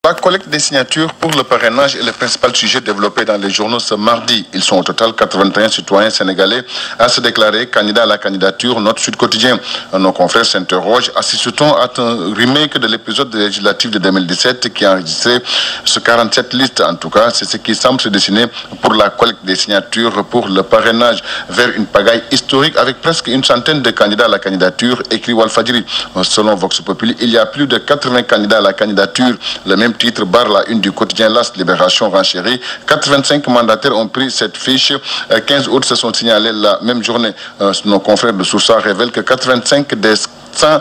La collecte des signatures pour le parrainage est le principal sujet développé dans les journaux ce mardi. Ils sont au total 81 citoyens sénégalais à se déclarer candidats à la candidature. Notre Sud Quotidien. Nos confrères s'interrogent. Assiste-t-on à un remake de l'épisode législatif de 2017 qui a enregistré ce 47 listes? En tout cas, c'est ce qui semble se dessiner pour la collecte des signatures pour le parrainage vers une pagaille historique avec presque une centaine de candidats à la candidature, écrit Walfadjri. Selon Vox Populi, il y a plus de 80 candidats à la candidature. Le même titre barre la une du quotidien L'As, Libération renchérie. 85 mandataires ont pris cette fiche. 15 autres se sont signalés la même journée. Nos confrères de Source révèlent que 85 des 100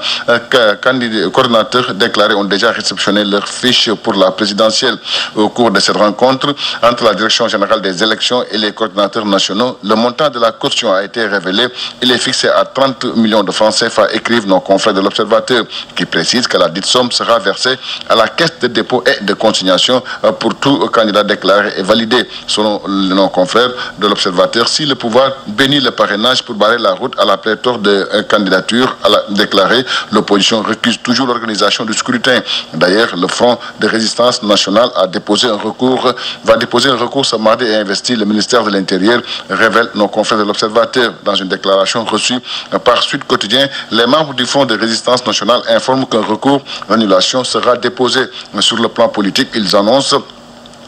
coordinateurs déclarés ont déjà réceptionné leur fiche pour la présidentielle. Au cours de cette rencontre entre la Direction générale des élections et les coordinateurs nationaux, le montant de la caution a été révélé. Il est fixé à 30 millions de francs CFA, écrivent nos confrères de l'Observateur, qui précise que la dite somme sera versée à la caisse de dépôt et de consignation pour tout candidat déclaré et validé. Selon nos confrères de l'Observateur, si le pouvoir bénit le parrainage pour barrer la route à la pléthore de candidatures à la déclarée, l'opposition récuse toujours l'organisation du scrutin. D'ailleurs, le Front de résistance nationale va déposer un recours ce mardi et investir le ministère de l'Intérieur, révèlent nos confrères de l'Observateur. Dans une déclaration reçue par Sud Quotidien, les membres du Front de résistance nationale informent qu'un recours d'annulation sera déposé. Sur le plan politique, ils annoncent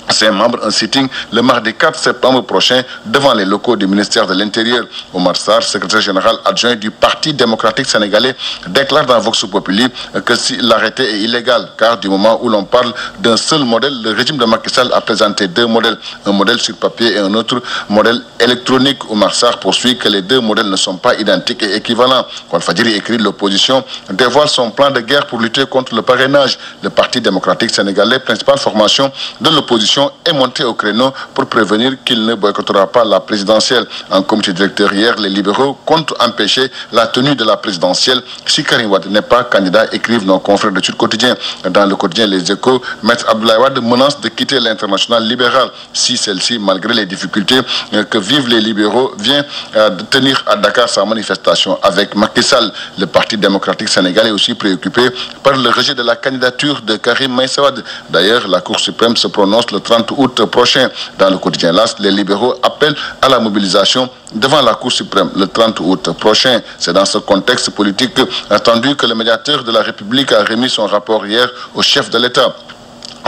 ces membres un sitting le mardi 4 septembre prochain devant les locaux du ministère de l'Intérieur. Omar Sarr, secrétaire général adjoint du Parti démocratique sénégalais, déclare dans Vox Populi que si l'arrêté est illégal, car du moment où l'on parle d'un seul modèle, le régime de Macky Sall a présenté deux modèles, un modèle sur papier et un autre modèle électronique. Omar Sarr poursuit que les deux modèles ne sont pas identiques et équivalents. Walfadjri écrit: l'opposition dévoile son plan de guerre pour lutter contre le parrainage. Le Parti démocratique sénégalais, principale formation de l'opposition, est monté au créneau pour prévenir qu'il ne boycottera pas la présidentielle. En comité directeur hier, les libéraux comptent empêcher la tenue de la présidentielle si Karim Wade n'est pas candidat, écrivent nos confrères de Sud Quotidien. Dans le quotidien Les Échos, Maître Abdoulaye Wade menace de quitter l'international libéral si celle-ci, malgré les difficultés que vivent les libéraux, vient de tenir à Dakar sa manifestation avec Macky Sall. Le Parti démocratique sénégalais est aussi préoccupé par le rejet de la candidature de Karim Meïssa Wade. D'ailleurs, la Cour suprême se prononce le 30 août prochain. Dans le quotidien L'As, les libéraux appellent à la mobilisation devant la Cour suprême le 30 août prochain. C'est dans ce contexte politique attendu que le médiateur de la République a remis son rapport hier au chef de l'État.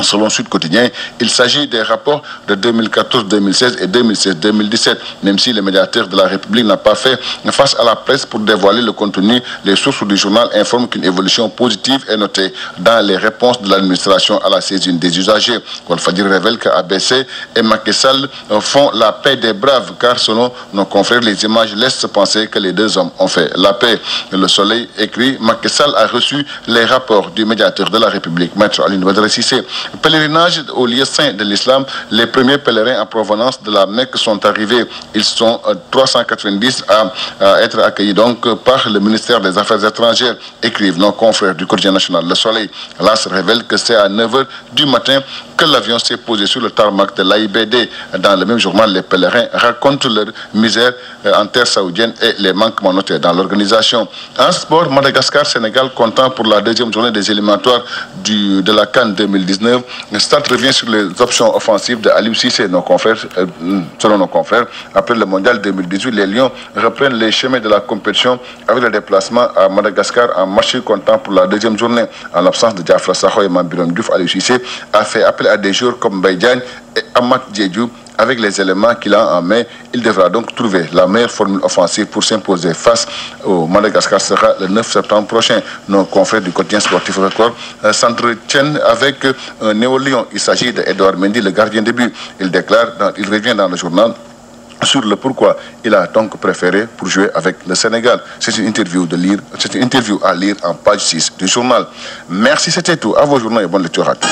Selon Sud Quotidien, il s'agit des rapports de 2014-2016 et 2016-2017. Même si le médiateur de la République n'a pas fait face à la presse pour dévoiler le contenu, les sources du journal informent qu'une évolution positive est notée dans les réponses de l'administration à la saisine des usagers. Walfadjri révèle que ABC et Macky Sall font la paix des braves, car selon nos confrères, les images laissent penser que les deux hommes ont fait la paix. Le Soleil écrit: Macky Sall a reçu les rapports du médiateur de la République, Maître Alioune Badara Cissé. Pèlerinage au lieu saint de l'islam, les premiers pèlerins en provenance de la Mecque sont arrivés. Ils sont 390 à être accueillis donc par le ministère des Affaires étrangères, écrivent nos confrères du quotidien national Le Soleil. L'As révèle que c'est à 9h du matin que l'avion s'est posé sur le tarmac de l'AIBD. Dans le même journal, les pèlerins racontent leur misère en terre saoudienne et les manquements notés dans l'organisation. En sport, Madagascar-Sénégal comptant pour la deuxième journée des éliminatoires de la CAN 2019. Le Stade revient sur les options offensives de Aliou Cissé. Selon nos confrères, après le mondial 2018, les Lions reprennent les chemins de la compétition avec le déplacement à Madagascar en match comptant pour la deuxième journée. En l'absence de Diafra Sakho et Mambiram Diouf, Aliou Cissé a fait appel à des joueurs comme Mbaye Diagne et Amath Diédhiou. Avec les éléments qu'il a en main, il devra donc trouver la meilleure formule offensive pour s'imposer face au Madagascar. Sera le 9 septembre prochain. Nos confrères du quotidien sportif Record s'entretiennent avec un néo-lion. Il s'agit d'Edouard Mendy, le gardien de but. Il revient dans le journal sur le pourquoi il a donc préféré pour jouer avec le Sénégal. C'est une interview à lire en page 6 du journal. Merci, c'était tout. À vos journaux et bonne lecture à tous.